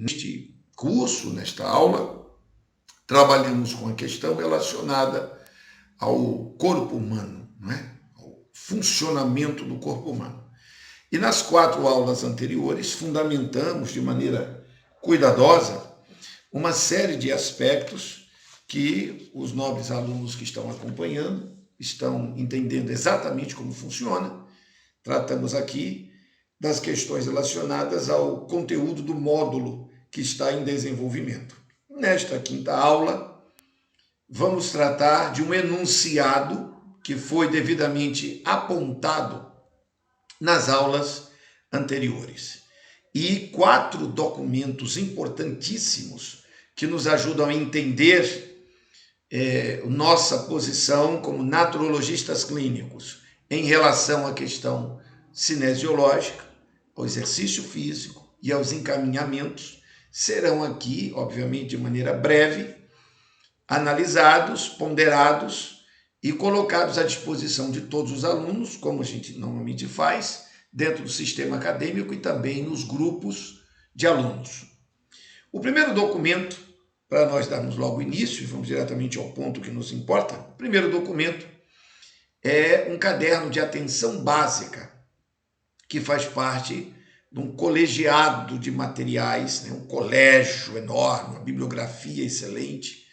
Neste curso, nesta aula, trabalhamos com a questão relacionada ao corpo humano, não é? Ao funcionamento do corpo humano. E nas 4 aulas anteriores, fundamentamos de maneira cuidadosa uma série de aspectos que os nobres alunos que estão acompanhando estão entendendo exatamente como funciona. Tratamos aqui das questões relacionadas ao conteúdo do módulo que está em desenvolvimento. Nesta 5ª aula, vamos tratar de um enunciado que foi devidamente apontado nas aulas anteriores. E 4 documentos importantíssimos que nos ajudam a entender nossa posição como naturologistas clínicos em relação à questão cinesiológica, ao exercício físico e aos encaminhamentos, serão aqui, obviamente, de maneira breve, analisados, ponderados e colocados à disposição de todos os alunos, como a gente normalmente faz, dentro do sistema acadêmico e também nos grupos de alunos. O primeiro documento, para nós darmos logo início, e vamos diretamente ao ponto que nos importa, o primeiro documento é um caderno de atenção básica, que faz parte de um colegiado de materiais, um colégio enorme, uma bibliografia excelente.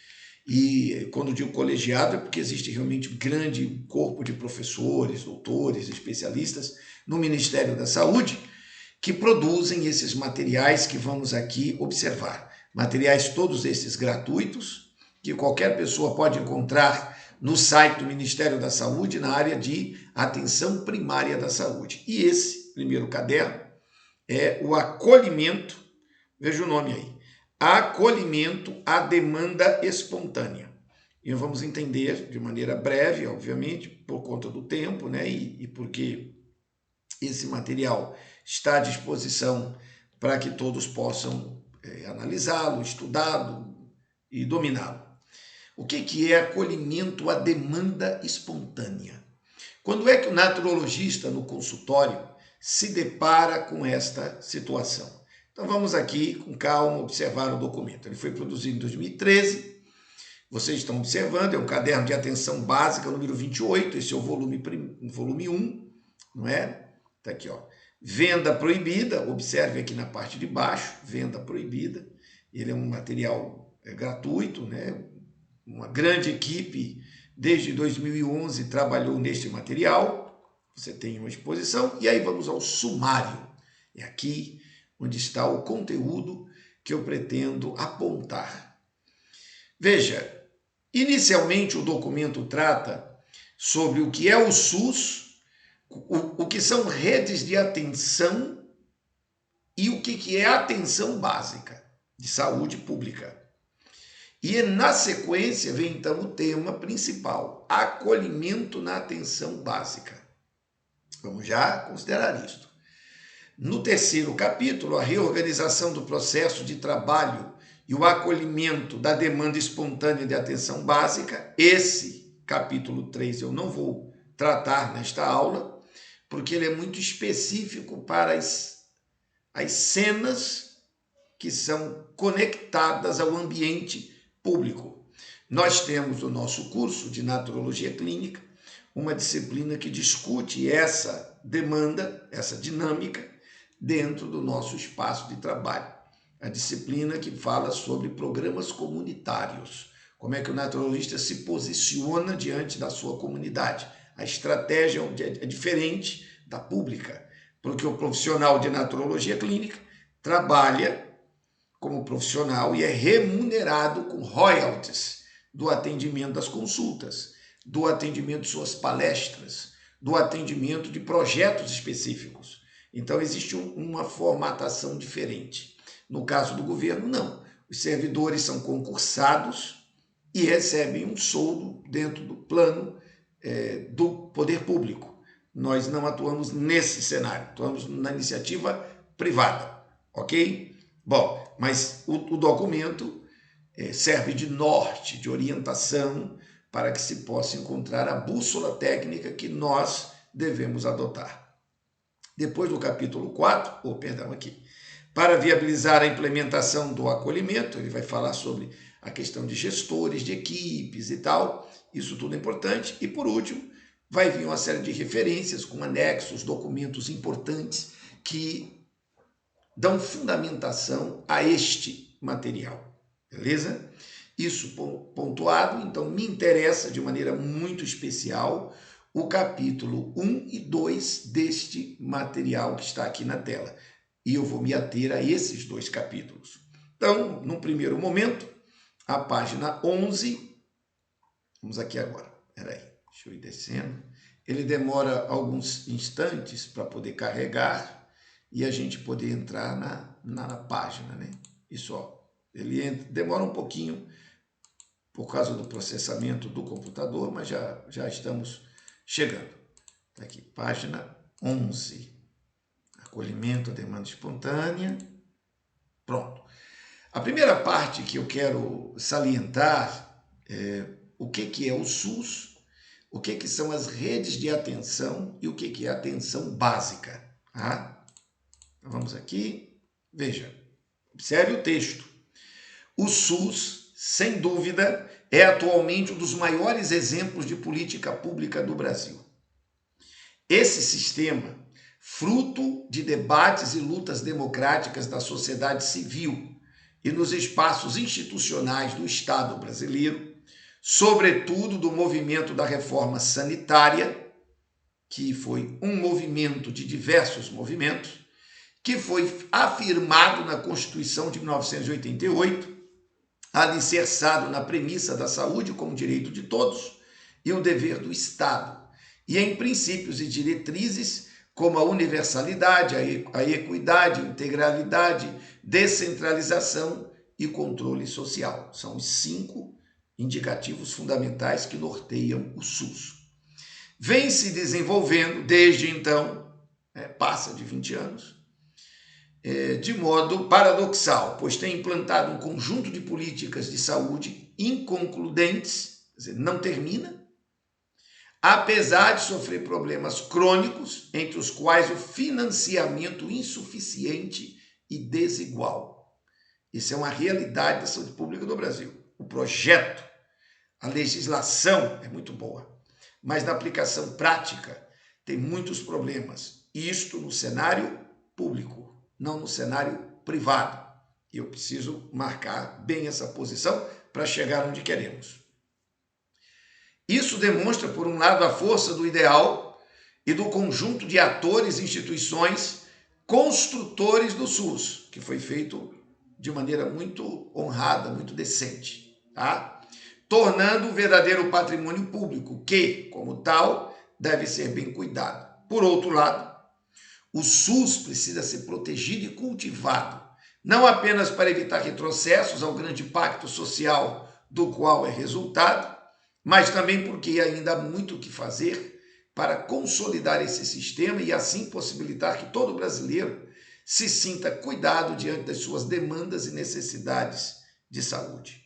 E quando digo colegiado é porque existe realmente um grande corpo de professores, doutores, especialistas no Ministério da Saúde que produzem esses materiais que vamos aqui observar. Materiais todos esses gratuitos, que qualquer pessoa pode encontrar no site do Ministério da Saúde, na área de atenção primária da saúde. E esse primeiro caderno é o acolhimento, veja o nome aí, acolhimento à demanda espontânea. E vamos entender de maneira breve, obviamente, por conta do tempo, e porque esse material está à disposição para que todos possam analisá-lo, estudá-lo e dominá-lo. O que é acolhimento à demanda espontânea? Quando é que o naturologista no consultório se depara com esta situação? Então vamos aqui com calma observar o documento. Ele foi produzido em 2013, vocês estão observando, é um caderno de atenção básica, número 28, esse é o volume 1, não é? Está aqui, ó. Venda proibida, observe aqui na parte de baixo, venda proibida. Ele é um material gratuito, Uma grande equipe, desde 2011, trabalhou neste material. Você tem uma exposição, e aí vamos ao sumário. É aqui onde está o conteúdo que eu pretendo apontar. Veja, inicialmente o documento trata sobre o que é o SUS, o que são redes de atenção e o que é atenção básica de saúde pública. E na sequência vem então o tema principal, acolhimento na atenção básica. Vamos já considerar isto. No 3º capítulo, a reorganização do processo de trabalho e o acolhimento da demanda espontânea de atenção básica. Esse capítulo 3 eu não vou tratar nesta aula, porque ele é muito específico para as cenas que são conectadas ao ambiente público. Nós temos no nosso curso de naturologia clínica uma disciplina que discute essa demanda, essa dinâmica dentro do nosso espaço de trabalho. A disciplina que fala sobre programas comunitários, como é que o naturologista se posiciona diante da sua comunidade. A estratégia é diferente da pública, porque o profissional de naturologia clínica trabalha como profissional e é remunerado com royalties do atendimento das consultas, do atendimento de suas palestras, do atendimento de projetos específicos. Então, existe uma formatação diferente. No caso do governo, não. Os servidores são concursados e recebem um soldo dentro do plano do poder público. Nós não atuamos nesse cenário, atuamos na iniciativa privada, ok? Bom, mas o documento serve de norte, de orientação, para que se possa encontrar a bússola técnica que nós devemos adotar. Depois do capítulo 4, para viabilizar a implementação do acolhimento. Ele vai falar sobre a questão de gestores, de equipes e tal, isso tudo é importante. E por último, vai vir uma série de referências com anexos, documentos importantes que dão fundamentação a este material, beleza? Isso pontuado, então me interessa de maneira muito especial o capítulo 1 e 2 deste material que está aqui na tela. E eu vou me ater a esses dois capítulos. Então, no primeiro momento, a página 11, vamos aqui agora, peraí, deixa eu ir descendo. Ele demora alguns instantes para poder carregar e a gente poder entrar na página, né? Isso, ó, ele demora um pouquinho por causa do processamento do computador, mas já estamos chegando. Aqui, página 11. Acolhimento à demanda espontânea. Pronto. A primeira parte que eu quero salientar é o que é o SUS, o que são as redes de atenção e o que é a atenção básica. Tá? Então vamos aqui. Veja, observe o texto. O SUS, sem dúvida, é atualmente um dos maiores exemplos de política pública do Brasil. Esse sistema, fruto de debates e lutas democráticas da sociedade civil e nos espaços institucionais do Estado brasileiro, sobretudo do movimento da reforma sanitária, que foi um movimento de diversos movimentos, que foi afirmado na Constituição de 1988, alicerçado na premissa da saúde como direito de todos e o dever do Estado, e em princípios e diretrizes como a universalidade, a equidade, integralidade, descentralização e controle social. São os 5 indicativos fundamentais que norteiam o SUS. Vem se desenvolvendo desde então, passa de 20 anos, de modo paradoxal, pois tem implantado um conjunto de políticas de saúde inconcludentes, quer dizer, não termina, apesar de sofrer problemas crônicos, entre os quais o financiamento insuficiente e desigual. Isso é uma realidade da saúde pública do Brasil. O projeto, a legislação é muito boa, mas na aplicação prática tem muitos problemas. Isto no cenário público, não no cenário privado. E eu preciso marcar bem essa posição para chegar onde queremos. Isso demonstra, por um lado, a força do ideal e do conjunto de atores e instituições construtores do SUS, que foi feito de maneira muito honrada, muito decente, tá? Tornando um verdadeiro patrimônio público, que, como tal, deve ser bem cuidado. Por outro lado, o SUS precisa ser protegido e cultivado, não apenas para evitar retrocessos ao grande pacto social do qual é resultado, mas também porque ainda há muito o que fazer para consolidar esse sistema e assim possibilitar que todo brasileiro se sinta cuidado diante das suas demandas e necessidades de saúde.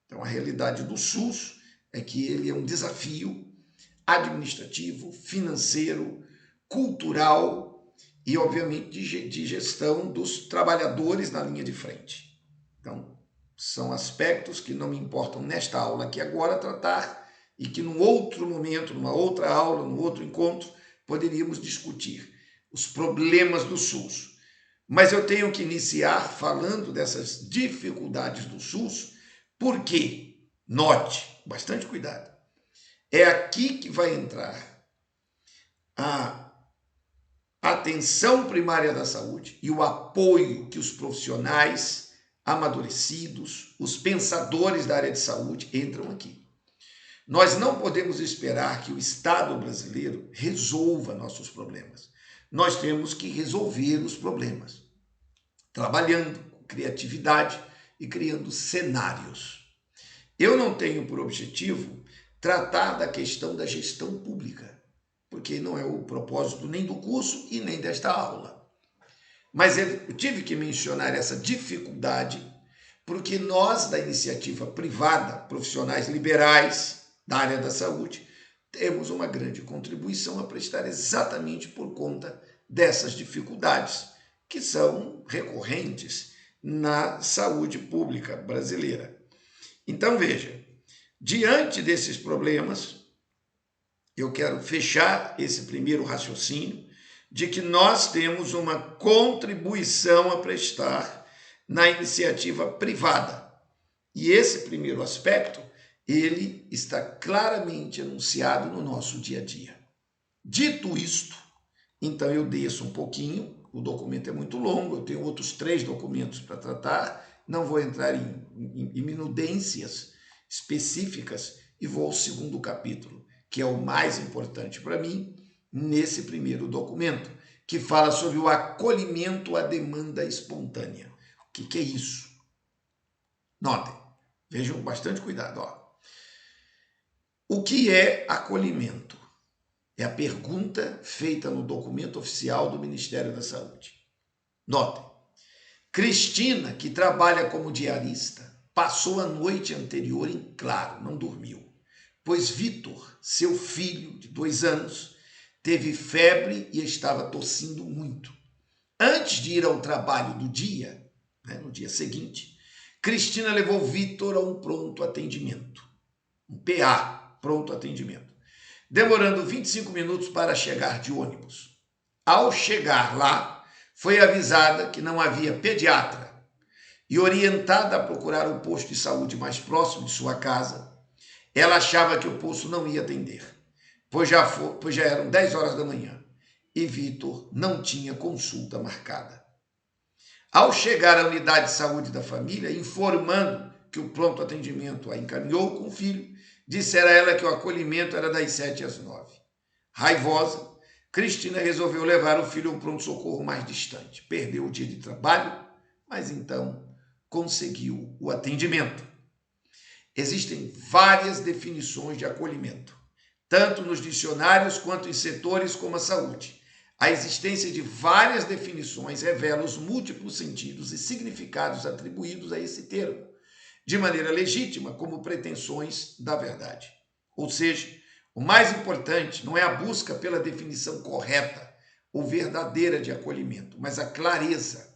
Então, a realidade do SUS é que ele é um desafio administrativo, financeiro, cultural e, obviamente, de gestão dos trabalhadores na linha de frente. Então, são aspectos que não me importam nesta aula aqui agora tratar e que num outro momento, numa outra aula, num outro encontro, poderíamos discutir os problemas do SUS. Mas eu tenho que iniciar falando dessas dificuldades do SUS, porque, note, bastante cuidado, é aqui que vai entrar a atenção primária da saúde e o apoio que os profissionais amadurecidos, os pensadores da área de saúde entram aqui. Nós não podemos esperar que o Estado brasileiro resolva nossos problemas. Nós temos que resolver os problemas, trabalhando com criatividade e criando cenários. Eu não tenho por objetivo tratar da questão da gestão pública, porque não é o propósito nem do curso e nem desta aula. Mas eu tive que mencionar essa dificuldade, porque nós, da iniciativa privada, profissionais liberais da área da saúde, temos uma grande contribuição a prestar exatamente por conta dessas dificuldades que são recorrentes na saúde pública brasileira. Então, veja, diante desses problemas, eu quero fechar esse primeiro raciocínio de que nós temos uma contribuição a prestar na iniciativa privada. E esse primeiro aspecto, ele está claramente enunciado no nosso dia a dia. Dito isto, então eu desço um pouquinho, o documento é muito longo, eu tenho outros 3 documentos para tratar, não vou entrar em minudências específicas e vou ao segundo capítulo, que é o mais importante para mim, nesse primeiro documento, que fala sobre o acolhimento à demanda espontânea. O que é isso? Notem, vejam com bastante cuidado. O que é acolhimento? É a pergunta feita no documento oficial do Ministério da Saúde. Notem, Cristina, que trabalha como diarista, passou a noite anterior em claro, não dormiu, pois Vitor, seu filho de 2 anos, teve febre e estava tossindo muito. Antes de ir ao trabalho do dia, no dia seguinte, Cristina levou Vitor a um pronto atendimento, um PA, pronto atendimento, demorando 25 minutos para chegar de ônibus. Ao chegar lá, foi avisada que não havia pediatra e orientada a procurar o posto de saúde mais próximo de sua casa. Ela achava que o posto não ia atender, pois já eram 10 horas da manhã e Vitor não tinha consulta marcada. Ao chegar à unidade de saúde da família, informando que o pronto atendimento a encaminhou com o filho, dissera a ela que o acolhimento era das 7 às 9. Raivosa, Cristina resolveu levar o filho a um pronto-socorro mais distante. Perdeu o dia de trabalho, mas então conseguiu o atendimento. Existem várias definições de acolhimento, tanto nos dicionários quanto em setores como a saúde. A existência de várias definições revela os múltiplos sentidos e significados atribuídos a esse termo, de maneira legítima, como pretensões da verdade. Ou seja, o mais importante não é a busca pela definição correta ou verdadeira de acolhimento, mas a clareza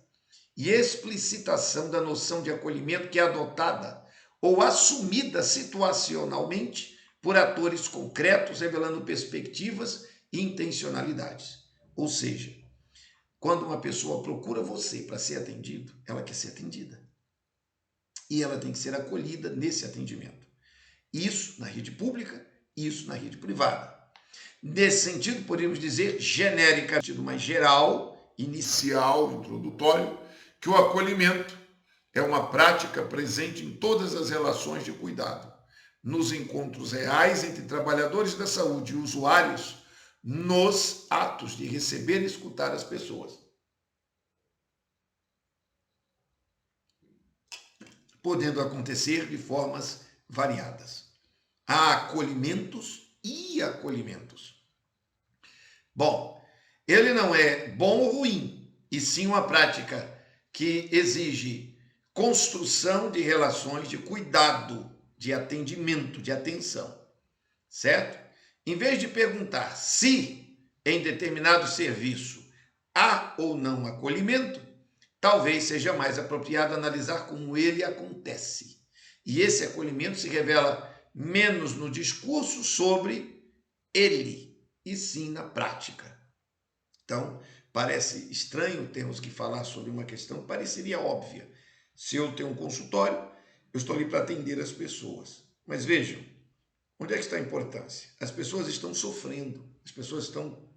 e explicitação da noção de acolhimento que é adotada ou assumida situacionalmente por atores concretos, revelando perspectivas e intencionalidades. Ou seja, quando uma pessoa procura você para ser atendido, ela quer ser atendida. E ela tem que ser acolhida nesse atendimento. Isso na rede pública, isso na rede privada. Nesse sentido, podemos dizer genérica, no sentido mais geral, inicial, introdutório, que o acolhimento é uma prática presente em todas as relações de cuidado, nos encontros reais entre trabalhadores da saúde e usuários, nos atos de receber e escutar as pessoas, podendo acontecer de formas variadas. Há acolhimentos e acolhimentos. Bom, ele não é bom ou ruim, e sim uma prática que exige construção de relações de cuidado, de atendimento, de atenção, certo? Em vez de perguntar se em determinado serviço há ou não acolhimento, talvez seja mais apropriado analisar como ele acontece. E esse acolhimento se revela menos no discurso sobre ele, e sim na prática. Então, parece estranho termos que falar sobre uma questão que pareceria óbvia. Se eu tenho um consultório, eu estou ali para atender as pessoas. Mas vejam, onde é que está a importância? As pessoas estão sofrendo, as pessoas estão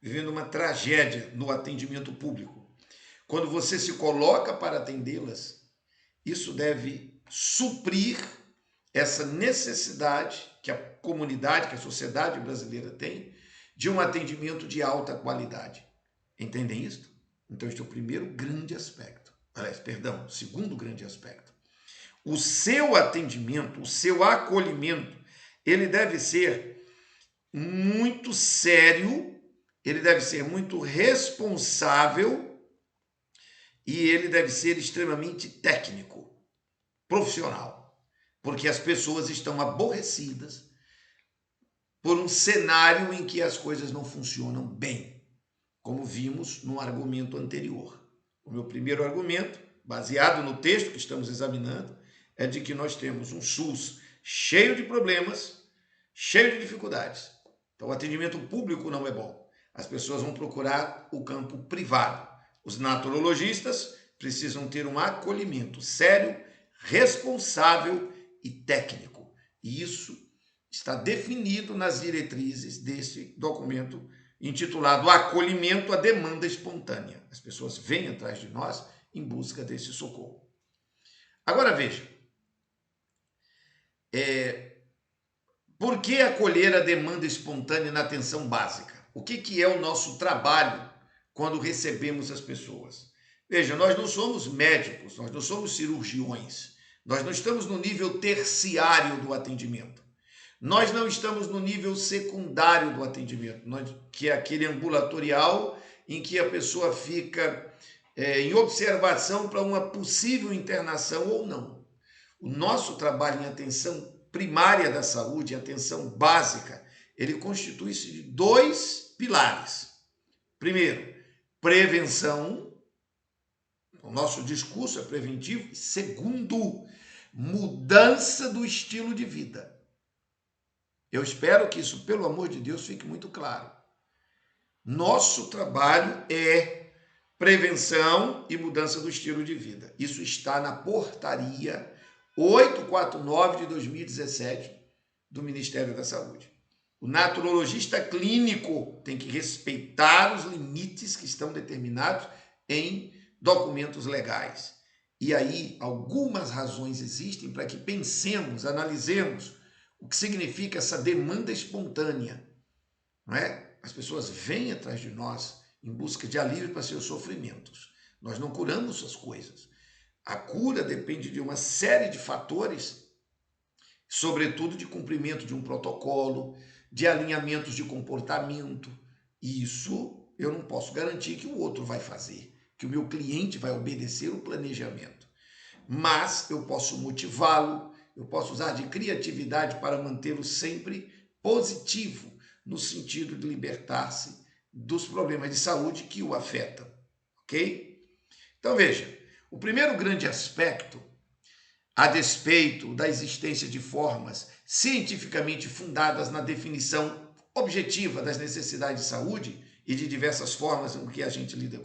vivendo uma tragédia no atendimento público. Quando você se coloca para atendê-las, isso deve suprir essa necessidade que a comunidade, que a sociedade brasileira tem, de um atendimento de alta qualidade. Entendem isso? Então, este é o primeiro grande aspecto. O segundo grande aspecto. O seu atendimento, o seu acolhimento, ele deve ser muito sério, ele deve ser muito responsável e ele deve ser extremamente técnico, profissional, porque as pessoas estão aborrecidas por um cenário em que as coisas não funcionam bem, como vimos no argumento anterior. O meu primeiro argumento, baseado no texto que estamos examinando, é de que nós temos um SUS cheio de problemas, cheio de dificuldades. Então, o atendimento público não é bom. As pessoas vão procurar o campo privado. Os naturologistas precisam ter um acolhimento sério, responsável e técnico. E isso está definido nas diretrizes desse documento intitulado Acolhimento à Demanda Espontânea. As pessoas vêm atrás de nós em busca desse socorro. Agora veja, por que acolher a demanda espontânea na atenção básica? O que é o nosso trabalho quando recebemos as pessoas? Veja, nós não somos médicos, nós não somos cirurgiões, nós não estamos no nível terciário do atendimento. Nós não estamos no nível secundário do atendimento, que é aquele ambulatorial em que a pessoa fica em observação para uma possível internação ou não. O nosso trabalho em atenção primária da saúde, atenção básica, ele constitui-se de 2 pilares. Primeiro, prevenção. O nosso discurso é preventivo. Segundo, mudança do estilo de vida. Eu espero que isso, pelo amor de Deus, fique muito claro. Nosso trabalho é prevenção e mudança do estilo de vida. Isso está na portaria 849 de 2017 do Ministério da Saúde. O naturologista clínico tem que respeitar os limites que estão determinados em documentos legais. E aí, algumas razões existem para que pensemos, analisemos o que significa essa demanda espontânea, não é? As pessoas vêm atrás de nós em busca de alívio para seus sofrimentos. Nós não curamos as coisas. A cura depende de uma série de fatores, sobretudo de cumprimento de um protocolo, de alinhamentos de comportamento. Isso eu não posso garantir que o outro vai fazer, que o meu cliente vai obedecer o planejamento. Mas eu posso motivá-lo, eu posso usar de criatividade para mantê-lo sempre positivo, no sentido de libertar-se dos problemas de saúde que o afetam, ok? Então veja, o primeiro grande aspecto, a despeito da existência de formas cientificamente fundadas na definição objetiva das necessidades de saúde e de diversas formas em que a gente lida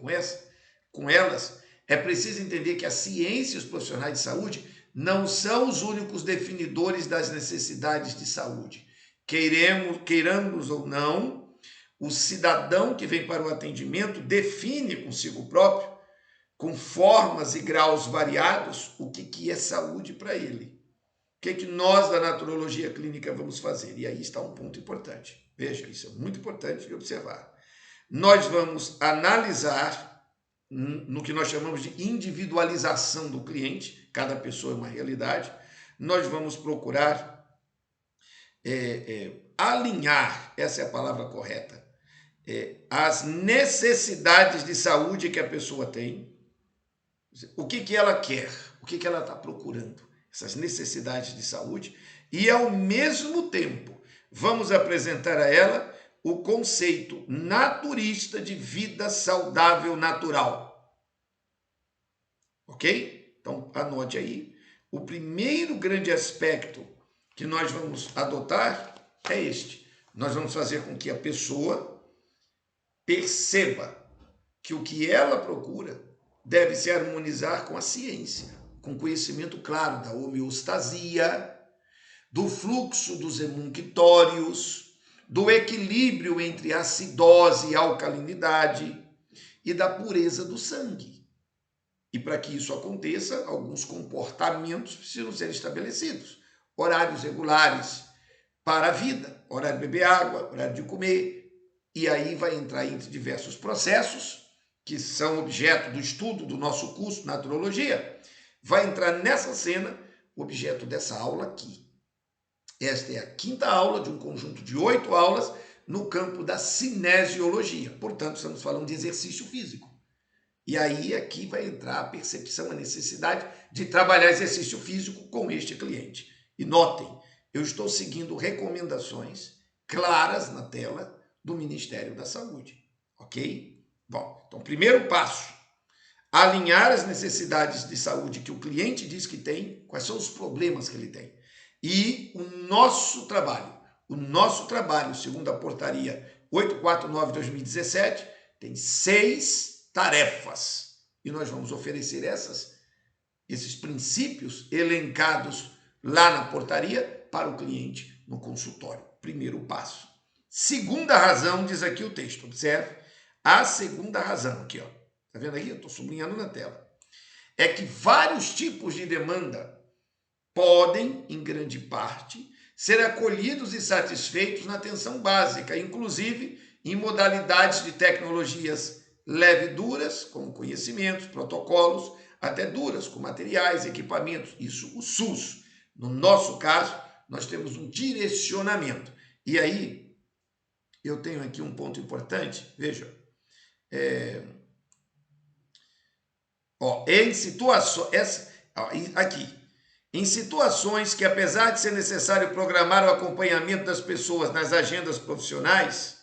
com elas, é preciso entender que a ciência e os profissionais de saúde não são os únicos definidores das necessidades de saúde. Queiramos ou não, o cidadão que vem para o atendimento define consigo próprio, com formas e graus variados, o que é saúde para ele. O que nós da naturologia clínica vamos fazer? E aí está um ponto importante. Veja, isso é muito importante de observar. Nós vamos analisar no que nós chamamos de individualização do cliente, cada pessoa é uma realidade. Nós vamos procurar alinhar, essa é a palavra correta, as necessidades de saúde que a pessoa tem, o que ela quer, o que ela está procurando, essas necessidades de saúde, e ao mesmo tempo vamos apresentar a ela o conceito naturista de vida saudável natural. Ok? Então, anote aí. O primeiro grande aspecto que nós vamos adotar é este. Nós vamos fazer com que a pessoa perceba que o que ela procura deve se harmonizar com a ciência, com conhecimento claro da homeostasia, do fluxo dos emunctórios, do equilíbrio entre acidose e alcalinidade e da pureza do sangue. E para que isso aconteça, alguns comportamentos precisam ser estabelecidos. Horários regulares para a vida, horário de beber água, horário de comer, e aí vai entrar entre diversos processos que são objeto do estudo do nosso curso Naturologia, vai entrar nessa cena o objeto dessa aula aqui. Esta é a 5ª aula de um conjunto de 8 aulas no campo da cinesiologia. Portanto, estamos falando de exercício físico. E aí aqui vai entrar a percepção, a necessidade de trabalhar exercício físico com este cliente. E notem, eu estou seguindo recomendações claras na tela do Ministério da Saúde, ok? Bom, então primeiro passo, alinhar as necessidades de saúde que o cliente diz que tem, quais são os problemas que ele tem. E o nosso trabalho, segundo a portaria 849/2017, tem 6 tarefas. E nós vamos oferecer esses princípios elencados lá na portaria para o cliente no consultório. Primeiro passo. Segunda razão, diz aqui o texto, observe. A segunda razão, aqui, ó. Tá vendo aí? Eu estou sublinhando na tela. É que vários tipos de demanda podem, em grande parte, ser acolhidos e satisfeitos na atenção básica, inclusive em modalidades de tecnologias leve e duras, como conhecimentos, protocolos, até duras, com materiais, equipamentos. Isso, o SUS. No nosso caso, nós temos um direcionamento. E aí, eu tenho aqui um ponto importante, veja. Em situações que, apesar de ser necessário programar o acompanhamento das pessoas nas agendas profissionais,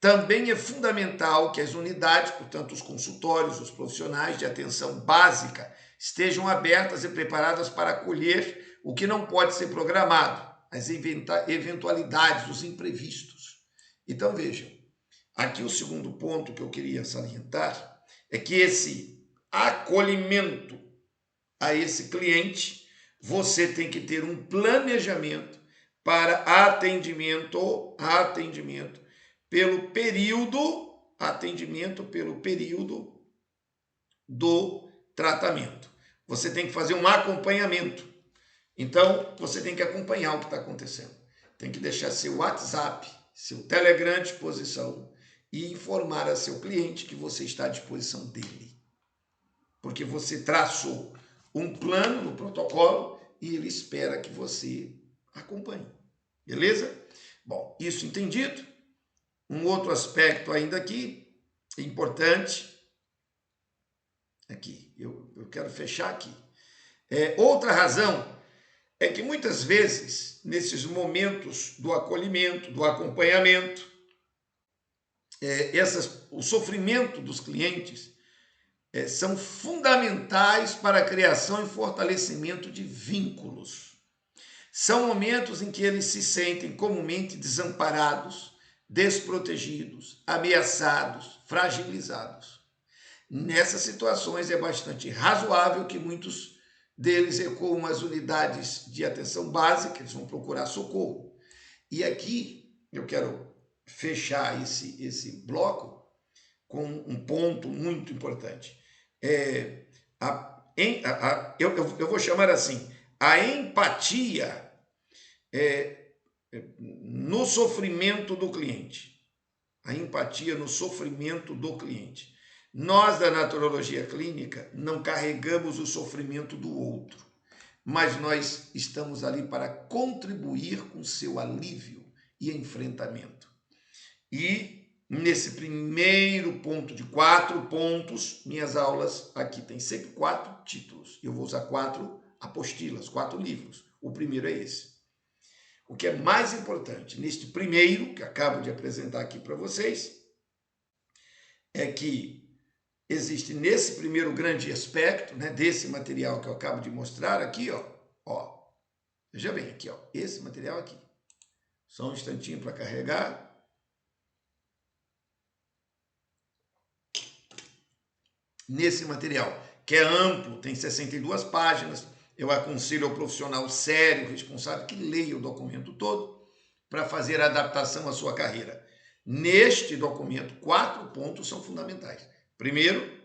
também é fundamental que as unidades, portanto, os consultórios, os profissionais de atenção básica, estejam abertas e preparadas para acolher o que não pode ser programado, as eventualidades, os imprevistos. Então, vejam, aqui o segundo ponto que eu queria salientar é que esse acolhimento a esse cliente, você tem que ter um planejamento para atendimento pelo período do tratamento. Você tem que fazer um acompanhamento. Então, você tem que acompanhar o que está acontecendo. Tem que deixar seu WhatsApp, seu Telegram à disposição e informar a seu cliente que você está à disposição dele. Porque você traçou um plano no protocolo e ele espera que você acompanhe. Beleza? Bom, isso entendido. Um outro aspecto ainda aqui, importante, aqui, eu quero fechar aqui. Outra razão é que muitas vezes, nesses momentos do acolhimento, do acompanhamento, o sofrimento dos clientes são fundamentais para a criação e fortalecimento de vínculos. São momentos em que eles se sentem comumente desamparados, desprotegidos, ameaçados, fragilizados. Nessas situações é bastante razoável que muitos deles recuam às unidades de atenção básica, eles vão procurar socorro. E aqui eu quero fechar esse bloco com um ponto muito importante. Eu vou chamar assim, a empatia no sofrimento do cliente. A empatia no sofrimento do cliente. Nós, da naturologia clínica, não carregamos o sofrimento do outro, mas nós estamos ali para contribuir com seu alívio e enfrentamento. E nesse primeiro ponto de 4 pontos, minhas aulas aqui tem sempre 4 títulos. Eu vou usar 4 apostilas, 4 livros. O primeiro é esse. O que é mais importante neste primeiro, que acabo de apresentar aqui para vocês, é que existe nesse primeiro grande aspecto, né, desse material que eu acabo de mostrar aqui, ó. Veja bem aqui, ó, esse material aqui. Só um instantinho para carregar. Nesse material, que é amplo, tem 62 páginas, eu aconselho ao profissional sério, responsável, que leia o documento todo para fazer a adaptação à sua carreira. Neste documento, 4 pontos são fundamentais. Primeiro,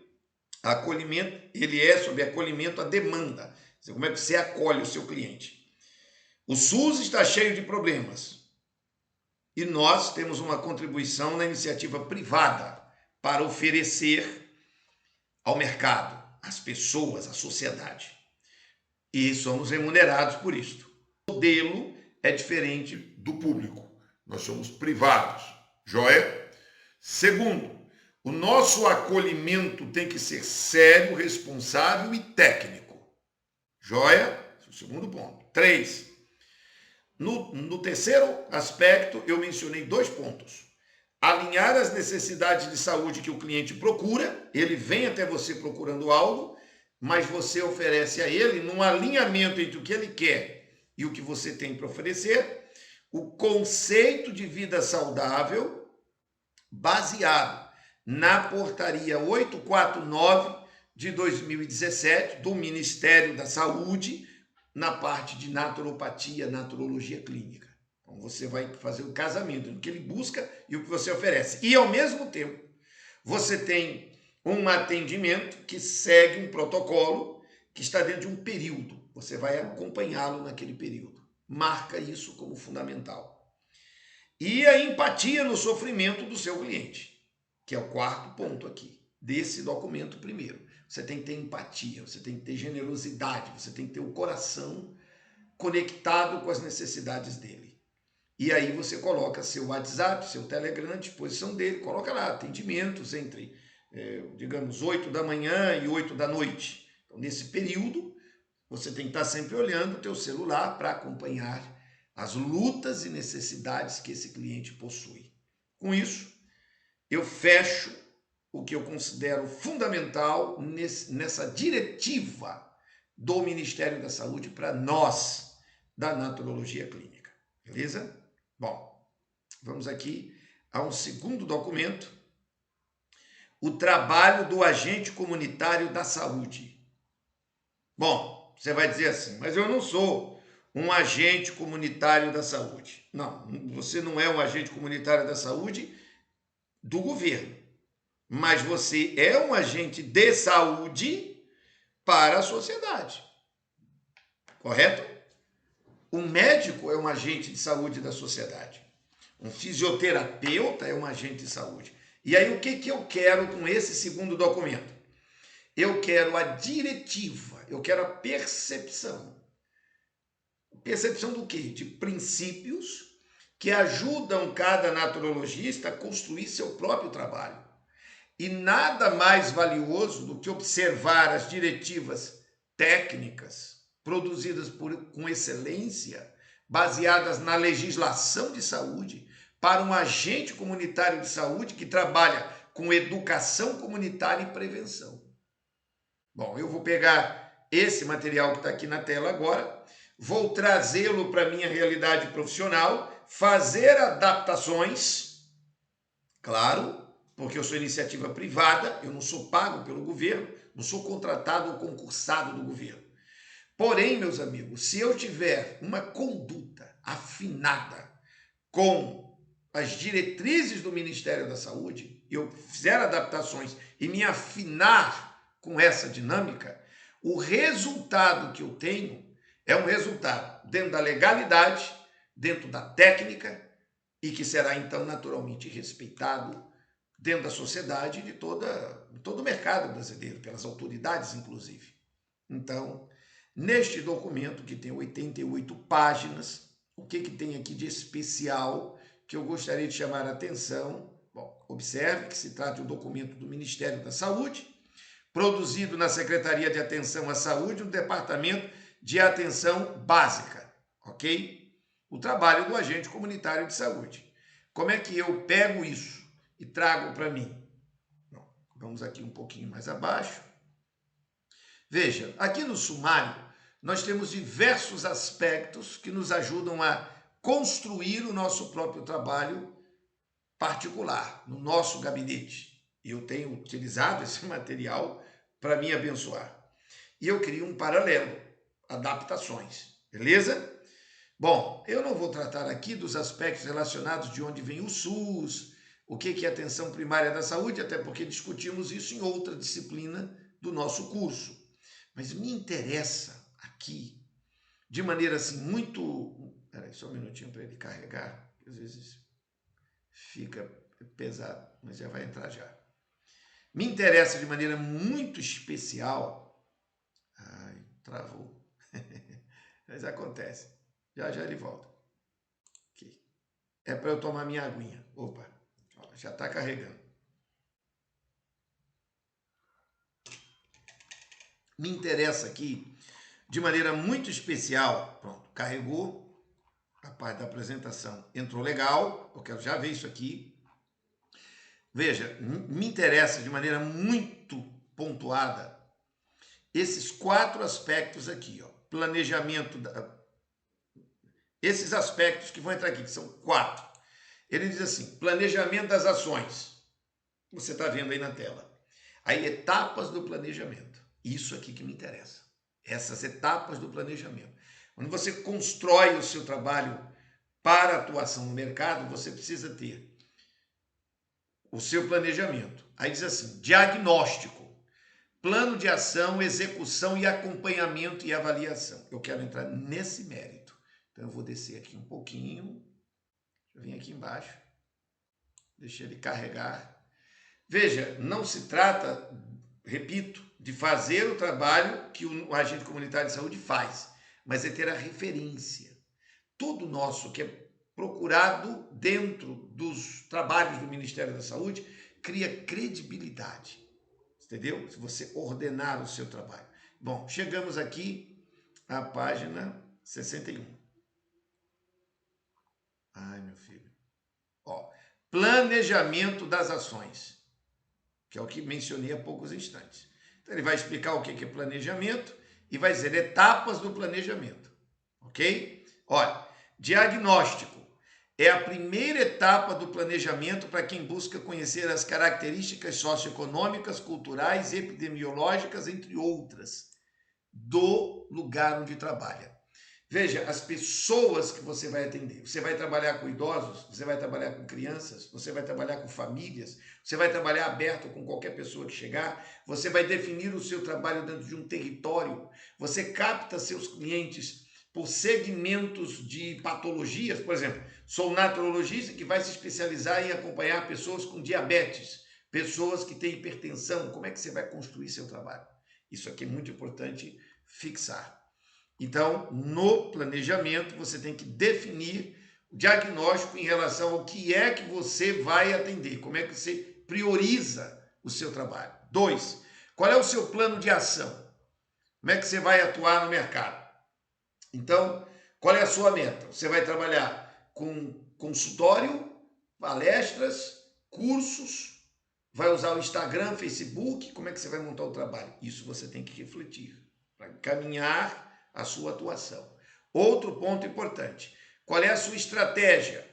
acolhimento, ele é sobre acolhimento à demanda. Como é que você acolhe o seu cliente? O SUS está cheio de problemas e nós temos uma contribuição na iniciativa privada para oferecer ao mercado, às pessoas, à sociedade. E somos remunerados por isto. O modelo é diferente do público. Nós somos privados. Joia? Segundo, o nosso acolhimento tem que ser sério, responsável e técnico. Joia? Esse é o segundo ponto. 3. No terceiro aspecto, eu mencionei 2 pontos. alinhar as necessidades de saúde que o cliente procura, ele vem até você procurando algo, mas você oferece a ele, num alinhamento entre o que ele quer e o que você tem para oferecer, o conceito de vida saudável baseado na portaria 849 de 2017 do Ministério da Saúde, na parte de naturopatia, naturologia clínica. Então você vai fazer o casamento do que ele busca e o que você oferece. E ao mesmo tempo, você tem um atendimento que segue um protocolo que está dentro de um período. Você vai acompanhá-lo naquele período. Marca isso como fundamental. E a empatia no sofrimento do seu cliente, que é o quarto ponto aqui, desse documento primeiro. Você tem que ter empatia, você tem que ter generosidade, você tem que ter o coração conectado com as necessidades dele. E aí você coloca seu WhatsApp, seu Telegram à disposição dele, coloca lá atendimentos entre, digamos, 8 da manhã e 8 da noite. Então, nesse período, você tem que estar sempre olhando o teu celular para acompanhar as lutas e necessidades que esse cliente possui. Com isso, eu fecho o que eu considero fundamental nessa diretiva do Ministério da Saúde para nós, da naturologia clínica. Beleza? Bom, vamos aqui a um segundo documento, o trabalho do agente comunitário da saúde. Bom, você vai dizer assim, mas eu não sou um agente comunitário da saúde. Não, você não é um agente comunitário da saúde do governo, mas você é um agente de saúde para a sociedade. Correto? O médico é um agente de saúde da sociedade. Um fisioterapeuta é um agente de saúde. E aí o que eu quero com esse segundo documento? Eu quero a diretiva, eu quero a percepção. Percepção do quê? De princípios que ajudam cada naturologista a construir seu próprio trabalho. E nada mais valioso do que observar as diretivas técnicas produzidas com excelência, baseadas na legislação de saúde, para um agente comunitário de saúde que trabalha com educação comunitária e prevenção. Bom, eu vou pegar esse material que está aqui na tela agora, vou trazê-lo para a minha realidade profissional, fazer adaptações, claro, porque eu sou iniciativa privada, eu não sou pago pelo governo, não sou contratado ou concursado do governo. Porém, meus amigos, se eu tiver uma conduta afinada com as diretrizes do Ministério da Saúde, eu fizer adaptações e me afinar com essa dinâmica, o resultado que eu tenho é um resultado dentro da legalidade, dentro da técnica e que será então naturalmente respeitado dentro da sociedade e de todo o mercado brasileiro, pelas autoridades inclusive. Então, neste documento, que tem 88 páginas, o que tem aqui de especial que eu gostaria de chamar a atenção? Bom, observe que se trata de um documento do Ministério da Saúde, produzido na Secretaria de Atenção à Saúde, no Departamento de Atenção Básica, ok? O trabalho do agente comunitário de saúde. Como é que eu pego isso e trago para mim? Bom, vamos aqui um pouquinho mais abaixo. Veja, aqui no sumário, nós temos diversos aspectos que nos ajudam a construir o nosso próprio trabalho particular, no nosso gabinete. Eu tenho utilizado esse material para me abençoar. E eu crio um paralelo, adaptações, beleza? Bom, eu não vou tratar aqui dos aspectos relacionados de onde vem o SUS, o que é atenção primária da saúde, até porque discutimos isso em outra disciplina do nosso curso. Mas me interessa aqui, de maneira assim muito... Peraí, só um minutinho para ele carregar, que às vezes fica pesado, mas já vai entrar já. Me interessa de maneira muito especial... Ai, travou. Mas acontece. Já ele volta. Aqui. É para eu tomar minha aguinha. Opa, já está carregando. Me interessa aqui, de maneira muito especial, pronto, carregou a parte da apresentação. Entrou legal, eu quero já ver isso aqui. Veja, me interessa de maneira muito pontuada esses 4 aspectos aqui, ó. Planejamento, esses aspectos que vão entrar aqui, que são 4. Ele diz assim, planejamento das ações. Você está vendo aí na tela. Aí, etapas do planejamento. Isso aqui que me interessa. Essas etapas do planejamento. Quando você constrói o seu trabalho para atuação no mercado, você precisa ter o seu planejamento. Aí diz assim, diagnóstico, plano de ação, execução e acompanhamento e avaliação. Eu quero entrar nesse mérito. Então, eu vou descer aqui um pouquinho. Eu vim aqui embaixo. Deixa ele carregar. Veja, não se trata, repito, de fazer o trabalho que o agente comunitário de saúde faz, mas é ter a referência. Tudo nosso que é procurado dentro dos trabalhos do Ministério da Saúde cria credibilidade, entendeu? Se você ordenar o seu trabalho. Bom, chegamos aqui à página 61. Ai, meu filho. Ó, planejamento das ações, que é o que mencionei há poucos instantes. Então, ele vai explicar o que é planejamento e vai dizer etapas do planejamento, ok? Olha, diagnóstico é a primeira etapa do planejamento para quem busca conhecer as características socioeconômicas, culturais, epidemiológicas, entre outras, do lugar onde trabalha. Veja, as pessoas que você vai atender. Você vai trabalhar com idosos, você vai trabalhar com crianças, você vai trabalhar com famílias, você vai trabalhar aberto com qualquer pessoa que chegar, você vai definir o seu trabalho dentro de um território, você capta seus clientes por segmentos de patologias. Por exemplo, sou um naturologista que vai se especializar em acompanhar pessoas com diabetes, pessoas que têm hipertensão. Como é que você vai construir seu trabalho? Isso aqui é muito importante fixar. Então, no planejamento, você tem que definir o diagnóstico em relação ao que é que você vai atender, como é que você prioriza o seu trabalho. 2, qual é o seu plano de ação? Como é que você vai atuar no mercado? Então, qual é a sua meta? Você vai trabalhar com consultório, palestras, cursos, vai usar o Instagram, Facebook, como é que você vai montar o trabalho? Isso você tem que refletir para caminhar a sua atuação. Outro ponto importante, qual é a sua estratégia?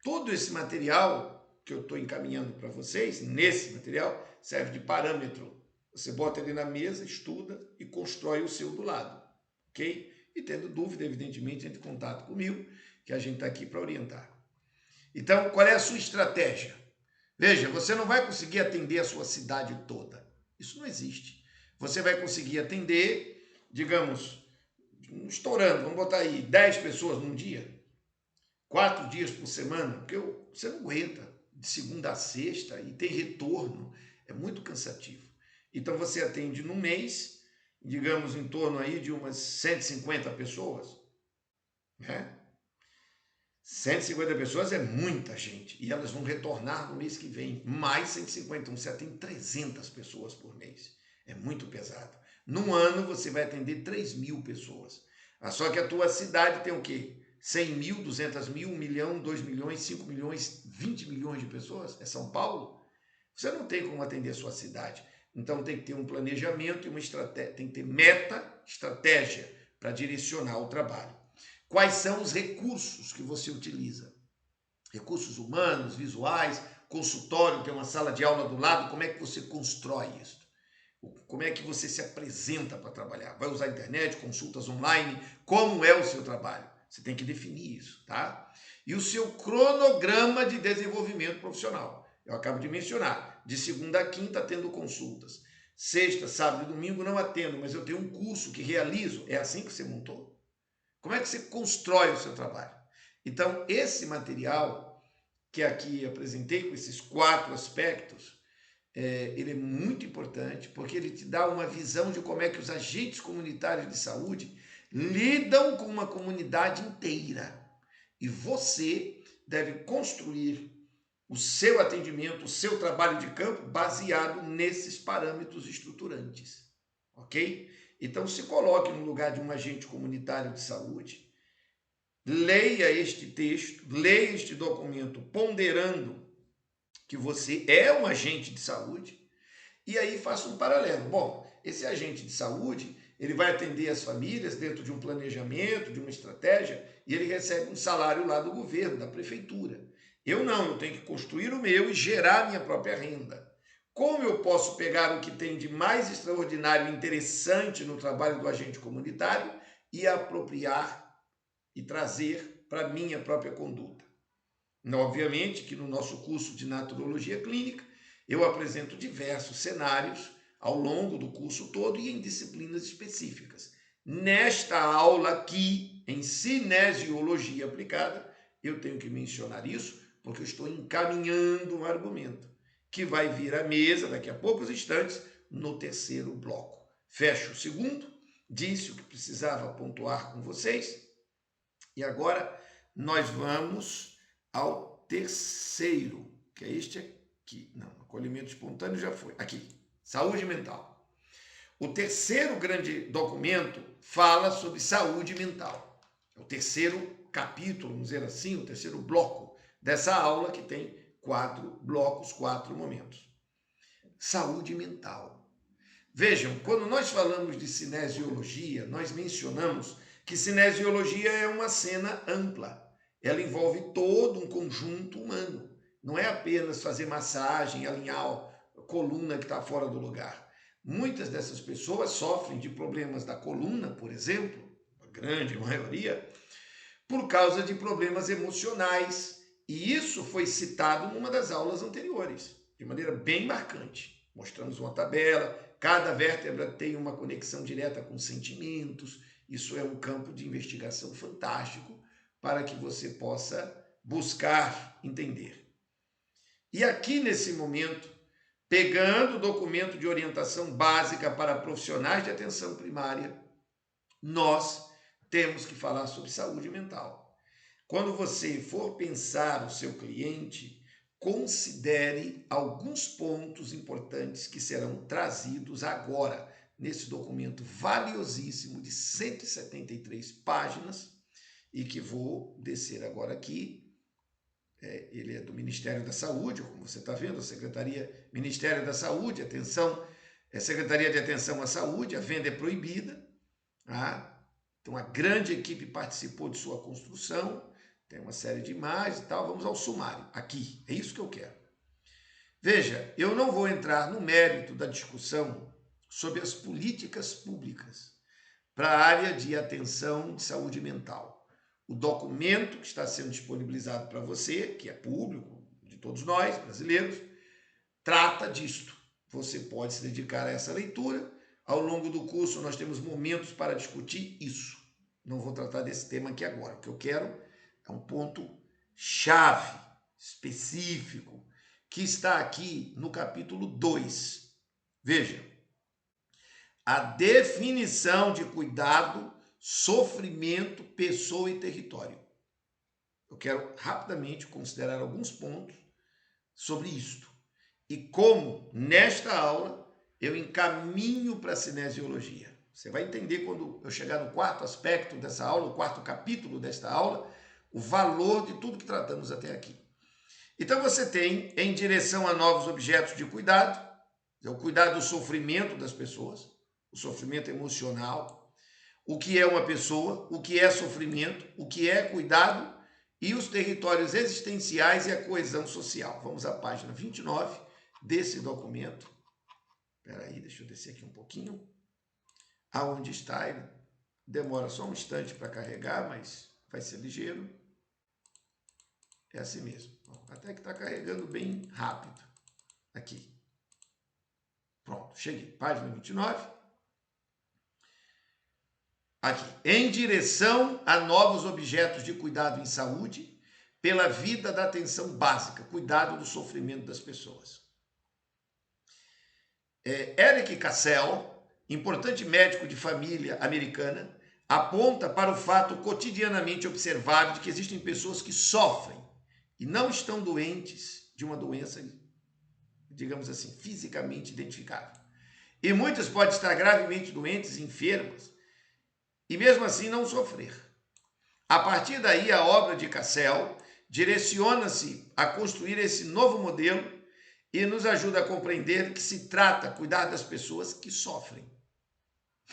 Todo esse material que eu estou encaminhando para vocês, nesse material, serve de parâmetro. Você bota ele na mesa, estuda e constrói o seu do lado, ok? E tendo dúvida, evidentemente, entre em contato comigo, que a gente está aqui para orientar. Então, qual é a sua estratégia? Veja, você não vai conseguir atender a sua cidade toda. Isso não existe. Você vai conseguir atender, digamos, estourando, vamos botar aí 10 pessoas num dia, 4 dias por semana, porque você não aguenta de segunda a sexta e tem retorno, é muito cansativo. Então você atende no mês, digamos, em torno aí de umas 150 pessoas, né? 150 pessoas é muita gente, e elas vão retornar no mês que vem, mais 150, então você atende 300 pessoas por mês, é muito pesado. Num ano você vai atender 3.000 pessoas, só que a tua cidade tem o quê? 100 mil, 200 mil, 1 milhão, 2 milhões, 5 milhões, 20 milhões de pessoas, é São Paulo? Você não tem como atender a sua cidade, então tem que ter um planejamento e uma estratégia, tem que ter meta, estratégia para direcionar o trabalho. Quais são os recursos que você utiliza? Recursos humanos, visuais, consultório, tem uma sala de aula do lado, como é que você constrói isso? Como é que você se apresenta para trabalhar? Vai usar a internet, consultas online? Como é o seu trabalho? Você tem que definir isso, tá? E o seu cronograma de desenvolvimento profissional. Eu acabo de mencionar, de segunda a quinta tendo consultas. Sexta, sábado e domingo não atendo, mas eu tenho um curso que realizo. É assim que você montou? Como é que você constrói o seu trabalho? Então, esse material que aqui apresentei, com esses 4 aspectos, ele é muito importante, porque ele te dá uma visão de como é que os agentes comunitários de saúde lidam com uma comunidade inteira. E você deve construir o seu atendimento, o seu trabalho de campo, baseado nesses parâmetros estruturantes, ok? Então, se coloque no lugar de um agente comunitário de saúde, leia este texto, leia este documento, ponderando que você é um agente de saúde, e aí faço um paralelo. Bom, esse agente de saúde, ele vai atender as famílias dentro de um planejamento, de uma estratégia, e ele recebe um salário lá do governo, da prefeitura. Eu não, eu tenho que construir o meu e gerar minha própria renda. Como eu posso pegar o que tem de mais extraordinário e interessante no trabalho do agente comunitário e apropriar e trazer para a minha própria conduta? Obviamente que no nosso curso de naturologia clínica, eu apresento diversos cenários ao longo do curso todo e em disciplinas específicas. Nesta aula aqui, em cinesiologia aplicada, eu tenho que mencionar isso, porque eu estou encaminhando um argumento que vai vir à mesa daqui a poucos instantes no terceiro bloco. Fecho o segundo, disse o que precisava pontuar com vocês, e agora nós vamos ao terceiro, que é este aqui. Não, acolhimento espontâneo já foi. Aqui, saúde mental. O terceiro grande documento fala sobre saúde mental. É o terceiro capítulo, vamos dizer assim, o terceiro bloco dessa aula, que tem 4 blocos, 4 momentos. Saúde mental. Vejam, quando nós falamos de cinesiologia, nós mencionamos que cinesiologia é uma cena ampla. Ela envolve todo um conjunto humano. Não é apenas fazer massagem, alinhar a coluna que está fora do lugar. Muitas dessas pessoas sofrem de problemas da coluna, por exemplo, a grande maioria, por causa de problemas emocionais. E isso foi citado numa das aulas anteriores, de maneira bem marcante. Mostramos uma tabela, cada vértebra tem uma conexão direta com sentimentos. Isso é um campo de investigação fantástico para que você possa buscar entender. E aqui nesse momento, pegando o documento de orientação básica para profissionais de atenção primária, nós temos que falar sobre saúde mental. Quando você for pensar o seu cliente, considere alguns pontos importantes que serão trazidos agora nesse documento valiosíssimo de 173 páginas e que vou descer agora aqui. Ele é do Ministério da Saúde, como você está vendo, a Secretaria, Ministério da Saúde, atenção, Secretaria de Atenção à Saúde, a venda é proibida. Então, a grande equipe participou de sua construção, tem uma série de imagens e tal. Vamos ao sumário, aqui, é isso que eu quero. Veja, eu não vou entrar no mérito da discussão sobre as políticas públicas para a área de atenção de saúde mental. O documento que está sendo disponibilizado para você, que é público, de todos nós, brasileiros, trata disto. Você pode se dedicar a essa leitura. Ao longo do curso, nós temos momentos para discutir isso. Não vou tratar desse tema aqui agora. O que eu quero é um ponto chave, específico, que está aqui no capítulo 2. Veja, a definição de cuidado, sofrimento, pessoa e território. Eu quero rapidamente considerar alguns pontos sobre isto. E como, nesta aula, eu encaminho para a cinesiologia. Você vai entender quando eu chegar no quarto aspecto dessa aula, o quarto capítulo desta aula, o valor de tudo que tratamos até aqui. Então você tem, em direção a novos objetos de cuidado, o cuidado do sofrimento das pessoas, o sofrimento emocional, o que é uma pessoa, o que é sofrimento, o que é cuidado e os territórios existenciais e a coesão social. Vamos à página 29 desse documento. Espera aí, deixa eu descer aqui um pouquinho. Aonde está? Ele demora só um instante para carregar, mas vai ser ligeiro. É assim mesmo. Até que está carregando bem rápido. Aqui. Pronto, cheguei. Página 29. Aqui. Em direção a novos objetos de cuidado em saúde, pela vida da atenção básica, cuidado do sofrimento das pessoas. Eric Cassell, importante médico de família americana, aponta para o fato cotidianamente observado de que existem pessoas que sofrem e não estão doentes de uma doença, digamos assim, fisicamente identificável. E muitas podem estar gravemente doentes, enfermas, e mesmo assim não sofrer. A partir daí, a obra de Cassell direciona-se a construir esse novo modelo e nos ajuda a compreender que se trata cuidar das pessoas que sofrem.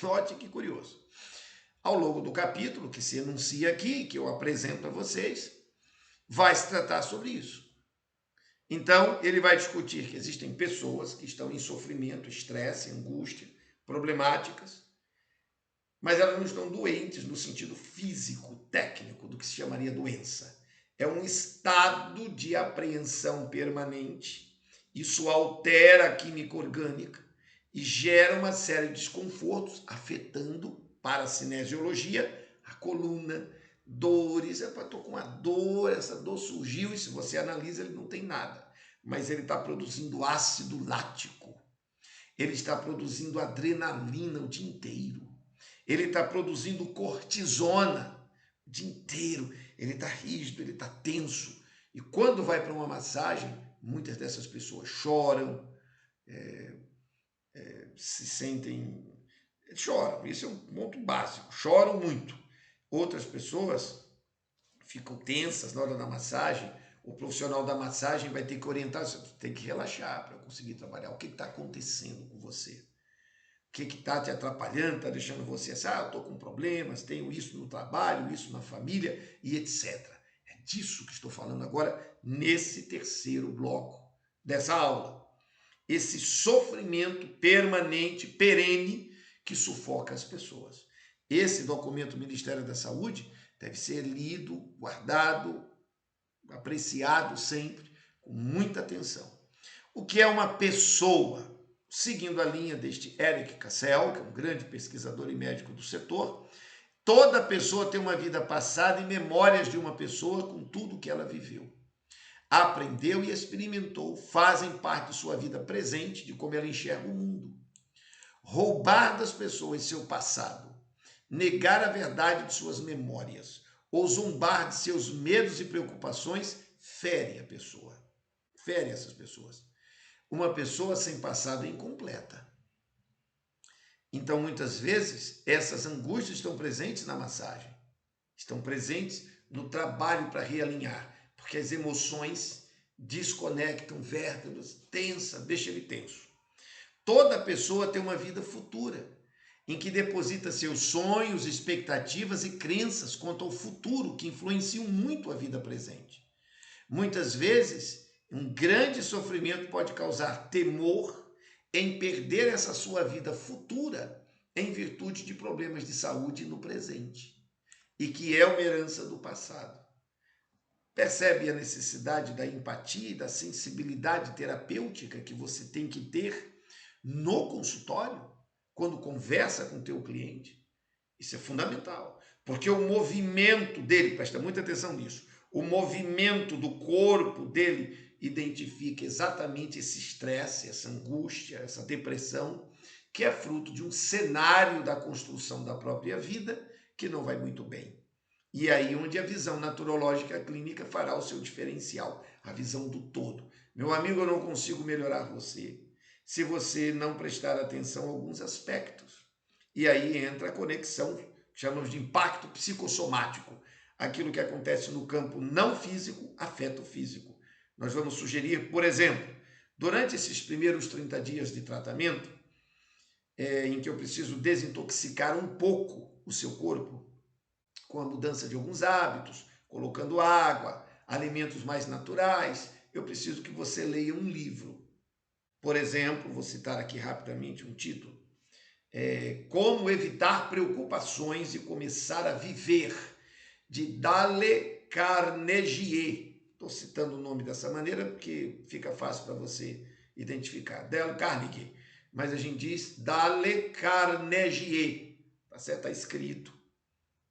Note que curioso. Ao longo do capítulo, que se enuncia aqui, que eu apresento a vocês, vai se tratar sobre isso. Então, ele vai discutir que existem pessoas que estão em sofrimento, estresse, angústia, problemáticas, mas elas não estão doentes no sentido físico, técnico, do que se chamaria doença. É um estado de apreensão permanente. Isso altera a química orgânica e gera uma série de desconfortos, afetando, para a cinesiologia, a coluna, dores. Estou com uma dor, essa dor surgiu, e se você analisa, ele não tem nada. Mas ele está produzindo ácido lático. Ele está produzindo adrenalina o dia inteiro. Ele está produzindo cortisona o dia inteiro. Ele está rígido, ele está tenso. E quando vai para uma massagem, muitas dessas pessoas choram, se sentem... choram, isso é um ponto básico. Choram muito. Outras pessoas ficam tensas na hora da massagem. O profissional da massagem vai ter que orientar, você tem que relaxar para conseguir trabalhar. O que está acontecendo com você? O que está te atrapalhando, está deixando você assim, eu estou com problemas, tenho isso no trabalho, isso na família e etc. É disso que estou falando agora nesse terceiro bloco dessa aula. Esse sofrimento permanente, perene, que sufoca as pessoas. Esse documento do Ministério da Saúde deve ser lido, guardado, apreciado sempre, com muita atenção. O que é uma pessoa? Seguindo a linha deste Eric Cassel, que é um grande pesquisador e médico do setor, toda pessoa tem uma vida passada e memórias de uma pessoa com tudo que ela viveu. Aprendeu e experimentou, fazem parte de sua vida presente, de como ela enxerga o mundo. Roubar das pessoas seu passado, negar a verdade de suas memórias ou zombar de seus medos e preocupações fere a pessoa, fere essas pessoas. Uma pessoa sem passado é incompleta. Então, muitas vezes, essas angústias estão presentes na massagem, estão presentes no trabalho para realinhar, porque as emoções desconectam vértebras, tensa, deixa ele tenso. Toda pessoa tem uma vida futura, em que deposita seus sonhos, expectativas e crenças quanto ao futuro, que influenciam muito a vida presente. Muitas vezes, um grande sofrimento pode causar temor em perder essa sua vida futura em virtude de problemas de saúde no presente, e que é uma herança do passado. Percebe a necessidade da empatia e da sensibilidade terapêutica que você tem que ter no consultório, quando conversa com o teu cliente? Isso é fundamental, porque o movimento dele, presta muita atenção nisso, o movimento do corpo dele identifica exatamente esse estresse, essa angústia, essa depressão, que é fruto de um cenário da construção da própria vida que não vai muito bem. E aí onde a visão naturológica clínica fará o seu diferencial, a visão do todo. Meu amigo, eu não consigo melhorar você se você não prestar atenção a alguns aspectos. E aí entra a conexão, que chamamos de impacto psicossomático. Aquilo que acontece no campo não físico afeta o físico. Nós vamos sugerir, por exemplo, durante esses primeiros 30 dias de tratamento, em que eu preciso desintoxicar um pouco o seu corpo, com a mudança de alguns hábitos, colocando água, alimentos mais naturais, eu preciso que você leia um livro. Por exemplo, vou citar aqui rapidamente um título, Como Evitar Preocupações e Começar a Viver, de Dale Carnegie. Estou citando o nome dessa maneira porque fica fácil para você identificar. Dale Carnegie. Mas a gente diz Dale Carnegie. Tá certo? Está escrito.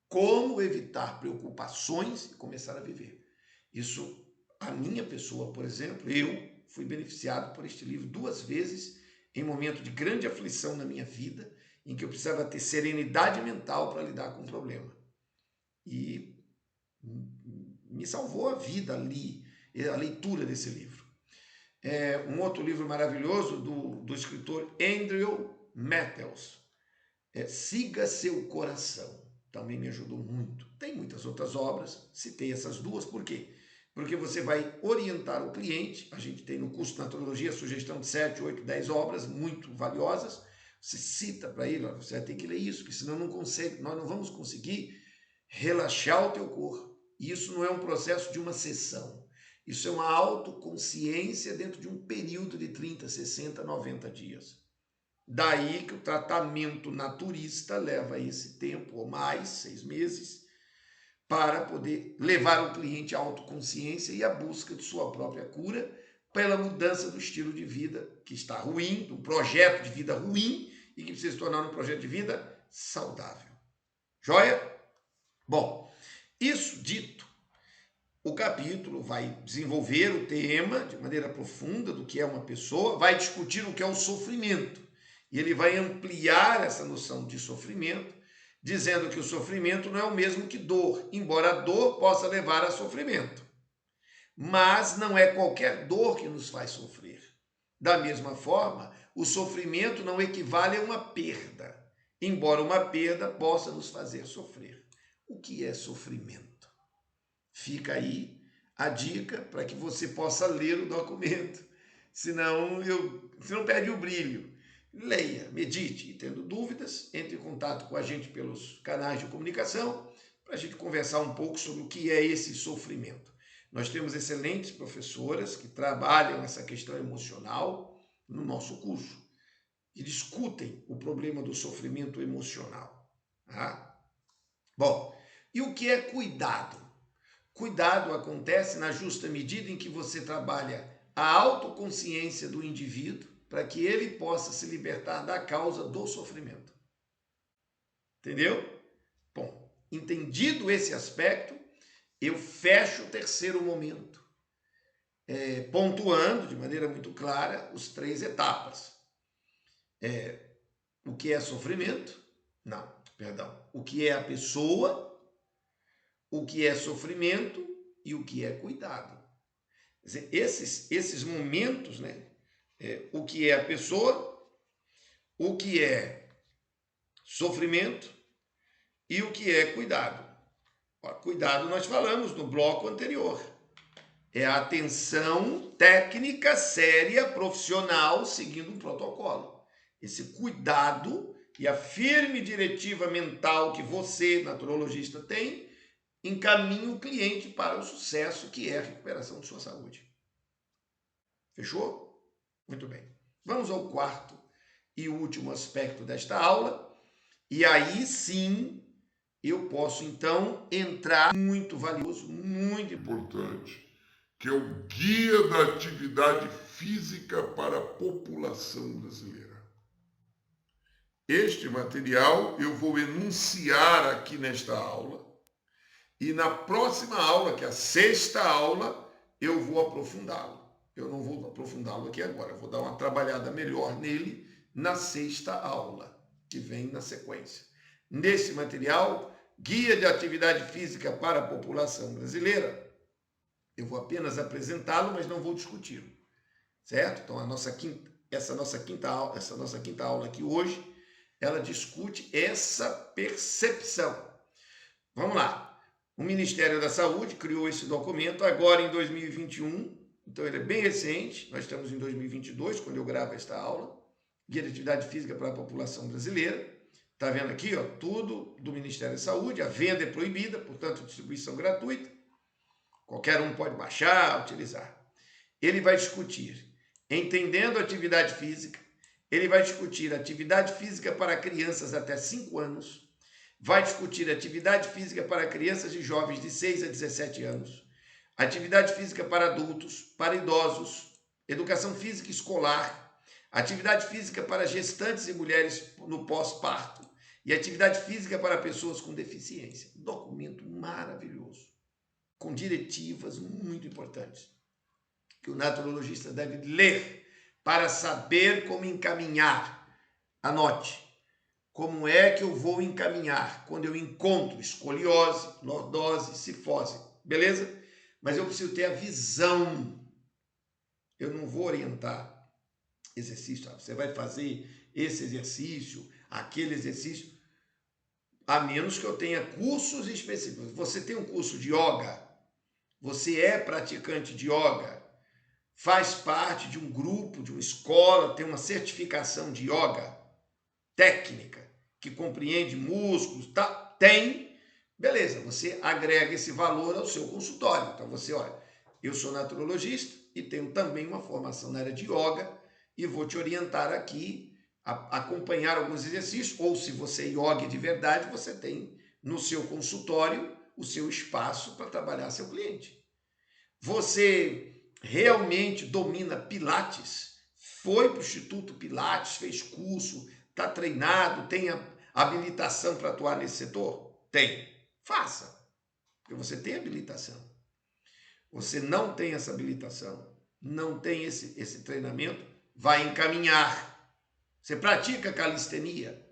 Como evitar preocupações e começar a viver. Isso, a minha pessoa, por exemplo, eu fui beneficiado por este livro 2 vezes em momento de grande aflição na minha vida, em que eu precisava ter serenidade mental para lidar com o problema. E me salvou a vida ali, a leitura desse livro. Um outro livro maravilhoso do escritor Andrew Mathews, Siga Seu Coração. Também me ajudou muito. Tem muitas outras obras, citei essas duas, por quê? porque você vai orientar o cliente. A gente tem no curso de Naturologia sugestão de 7, 8, 10 obras muito valiosas. Você cita para ele, você vai ter que ler isso, porque senão não consegue, nós não vamos conseguir relaxar o teu corpo. E isso não é um processo de uma sessão. Isso é uma autoconsciência dentro de um período de 30, 60, 90 dias. Daí que o tratamento naturista leva esse tempo, ou mais, 6 meses, para poder levar o cliente à autoconsciência e à busca de sua própria cura pela mudança do estilo de vida que está ruim, do projeto de vida ruim e que precisa se tornar um projeto de vida saudável. Joia? Bom, isso dito, o capítulo vai desenvolver o tema de maneira profunda do que é uma pessoa, vai discutir o que é o sofrimento. E ele vai ampliar essa noção de sofrimento, dizendo que o sofrimento não é o mesmo que dor, embora a dor possa levar a sofrimento. Mas não é qualquer dor que nos faz sofrer. Da mesma forma, o sofrimento não equivale a uma perda, embora uma perda possa nos fazer sofrer. O que é sofrimento? Fica aí a dica para que você possa ler o documento, senão você não perde o brilho. Leia, medite, e tendo dúvidas, entre em contato com a gente pelos canais de comunicação para a gente conversar um pouco sobre o que é esse sofrimento. Nós temos excelentes professoras que trabalham essa questão emocional no nosso curso e discutem o problema do sofrimento emocional. Tá? Bom, e o que é cuidado? Cuidado acontece na justa medida em que você trabalha a autoconsciência do indivíduo para que ele possa se libertar da causa do sofrimento. Entendeu? Bom, entendido esse aspecto, eu fecho o terceiro momento, pontuando de maneira muito clara as 3 etapas. O que é sofrimento? Não, perdão. O que é a pessoa? O que é sofrimento e o que é cuidado. Quer dizer, esses momentos, né? O que é a pessoa, o que é sofrimento e o que é cuidado. Cuidado nós falamos no bloco anterior. É a atenção técnica, séria, profissional, seguindo um protocolo. Esse cuidado e a firme diretiva mental que você, naturologista, tem, encaminha o cliente para o sucesso que é a recuperação de sua saúde. Fechou? Muito bem. Vamos ao quarto e último aspecto desta aula. E aí sim eu posso então entrar muito valioso, muito importante, que é o Guia da Atividade Física para a População Brasileira. Este material eu vou enunciar aqui nesta aula e na próxima aula, que é a 6ª aula, eu vou aprofundá-lo. Eu não vou aprofundá-lo aqui agora, eu vou dar uma trabalhada melhor nele na 6ª aula, que vem na sequência. Nesse material, Guia de Atividade Física para a População Brasileira, eu vou apenas apresentá-lo, mas não vou discuti-lo, certo? Então, essa nossa quinta aula aqui hoje, ela discute essa percepção. Vamos lá. O Ministério da Saúde criou esse documento agora em 2021, então ele é bem recente, nós estamos em 2022, quando eu gravo esta aula, Guia de Atividade Física para a População Brasileira. Está vendo aqui, ó, tudo do Ministério da Saúde, a venda é proibida, portanto, distribuição gratuita. Qualquer um pode baixar, utilizar. Ele vai discutir, entendendo a atividade física, ele vai discutir atividade física para crianças até 5 anos, vai discutir atividade física para crianças e jovens de 6 a 17 anos, atividade física para adultos, para idosos, educação física escolar, atividade física para gestantes e mulheres no pós-parto e atividade física para pessoas com deficiência. Documento maravilhoso, com diretivas muito importantes, que o naturologista deve ler para saber como encaminhar. Anote. Como é que eu vou encaminhar quando eu encontro escoliose, lordose, cifose, beleza? Mas eu preciso ter a visão. Eu não vou orientar exercício. Você vai fazer esse exercício, aquele exercício, a menos que eu tenha cursos específicos. Você tem um curso de yoga, você é praticante de yoga, faz parte de um grupo, de uma escola, tem uma certificação de yoga técnica, que compreende músculos, tá? Tem, beleza, você agrega esse valor ao seu consultório. Então você, olha, eu sou naturologista e tenho também uma formação na área de yoga e vou te orientar aqui a acompanhar alguns exercícios, ou se você é yoga de verdade, você tem no seu consultório o seu espaço para trabalhar seu cliente. Você realmente domina Pilates? Foi para o Instituto Pilates, fez curso, está treinado, tem a habilitação para atuar nesse setor? Tem. Faça, porque você tem habilitação. Você não tem essa habilitação, não tem esse treinamento, vai encaminhar. Você pratica calistenia?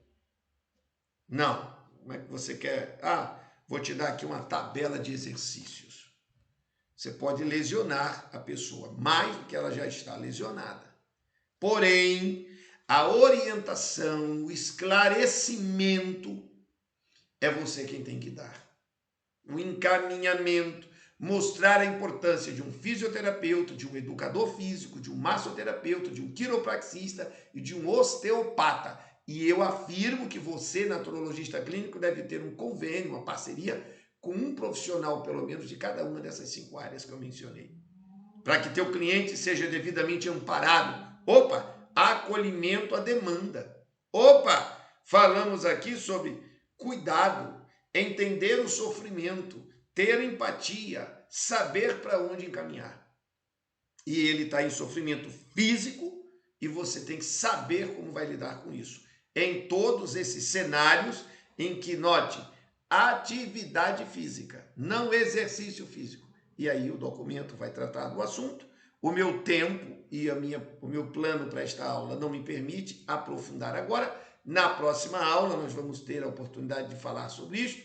Não. Como é que você quer? Vou te dar aqui uma tabela de exercícios. Você pode lesionar a pessoa mais do que ela já está lesionada. Porém, a orientação, o esclarecimento é você quem tem que dar. O encaminhamento, mostrar a importância de um fisioterapeuta, de um educador físico, de um massoterapeuta, de um quiropraxista e de um osteopata. E eu afirmo que você, naturologista clínico, deve ter um convênio, uma parceria com um profissional, pelo menos, de cada uma dessas 5 áreas que eu mencionei. Para que teu cliente seja devidamente amparado. Opa, acolhimento à demanda. Opa, falamos aqui sobre cuidado, entender o sofrimento, ter empatia, saber para onde encaminhar. E ele está em sofrimento físico e você tem que saber como vai lidar com isso. Em todos esses cenários em que, note, atividade física, não exercício físico. E aí o documento vai tratar do assunto. O meu tempo e o meu plano para esta aula não me permite aprofundar agora. Na próxima aula nós vamos ter a oportunidade de falar sobre isso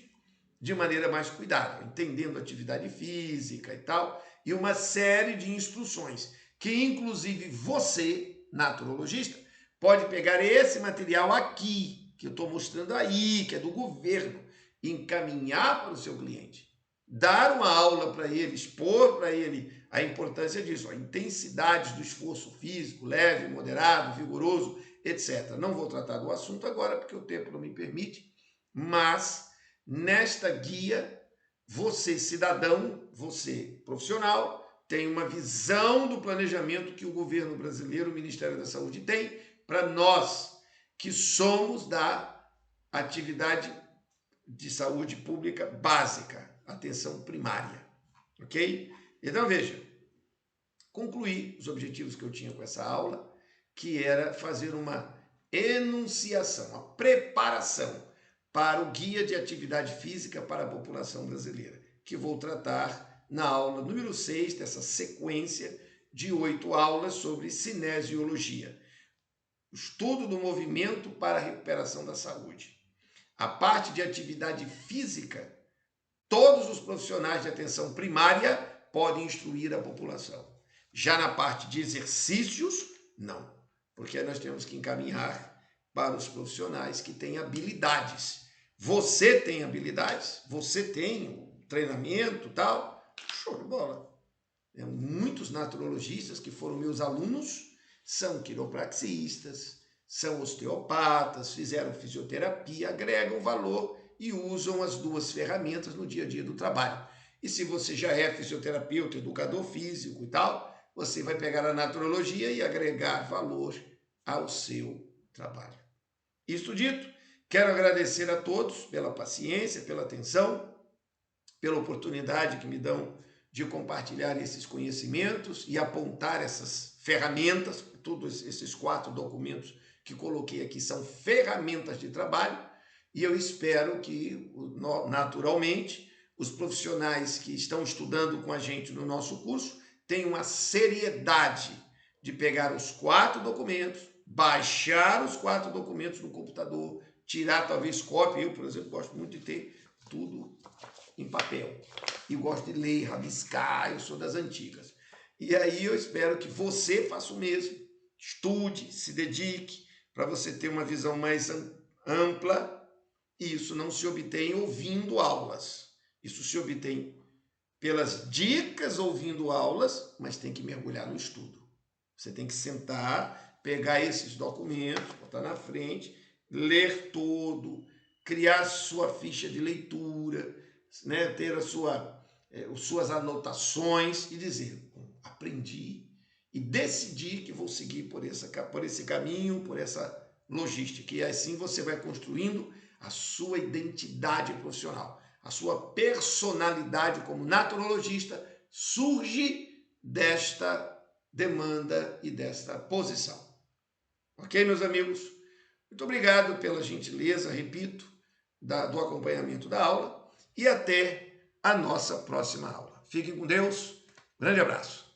de maneira mais cuidada, entendendo atividade física e tal, e uma série de instruções que inclusive você, naturologista, pode pegar esse material aqui, que eu estou mostrando aí, que é do governo, encaminhar para o seu cliente, dar uma aula para ele, expor para ele a importância disso, a intensidade do esforço físico, leve, moderado, vigoroso, etc. Não vou tratar do assunto agora, porque o tempo não me permite, mas nesta guia, você, cidadão, você, profissional, tem uma visão do planejamento que o governo brasileiro, o Ministério da Saúde tem para nós, que somos da atividade de saúde pública básica, atenção primária, ok? Então, veja, concluí os objetivos que eu tinha com essa aula, que era fazer uma enunciação, uma preparação para o Guia de Atividade Física para a População Brasileira, que vou tratar na aula número 6 dessa sequência de 8 aulas sobre cinesiologia. Estudo do movimento para a recuperação da saúde. A parte de atividade física, todos os profissionais de atenção primária podem instruir a população. Já na parte de exercícios, não, porque nós temos que encaminhar para os profissionais que têm habilidades. Você tem habilidades, você tem o treinamento e tal, show de bola. Muitos naturologistas que foram meus alunos são quiropraxistas, são osteopatas, fizeram fisioterapia, agregam valor e usam as duas ferramentas no dia a dia do trabalho. E se você já é fisioterapeuta, educador físico e tal, você vai pegar a naturologia e agregar valor ao seu trabalho. Isto dito, quero agradecer a todos pela paciência, pela atenção, pela oportunidade que me dão de compartilhar esses conhecimentos e apontar essas ferramentas. Todos esses 4 documentos que coloquei aqui são ferramentas de trabalho e eu espero que, naturalmente, os profissionais que estão estudando com a gente no nosso curso tenham a seriedade de pegar os 4 documentos, baixar os 4 documentos no computador, tirar talvez cópia. Eu, por exemplo, gosto muito de ter tudo em papel. E gosto de ler, rabiscar, eu sou das antigas. E aí eu espero que você faça o mesmo, estude, se dedique, para você ter uma visão mais ampla. E isso não se obtém ouvindo aulas. Isso se obtém pelas dicas ouvindo aulas, mas tem que mergulhar no estudo. Você tem que sentar, pegar esses documentos, botar na frente, ler todo, criar sua ficha de leitura, né, ter suas anotações e dizer, aprendi e decidi que vou seguir por esse caminho, por essa logística. E assim você vai construindo a sua identidade profissional. A sua personalidade como naturologista surge desta demanda e desta posição. Ok, meus amigos? Muito obrigado pela gentileza, repito, do acompanhamento da aula e até a nossa próxima aula. Fiquem com Deus. Grande abraço.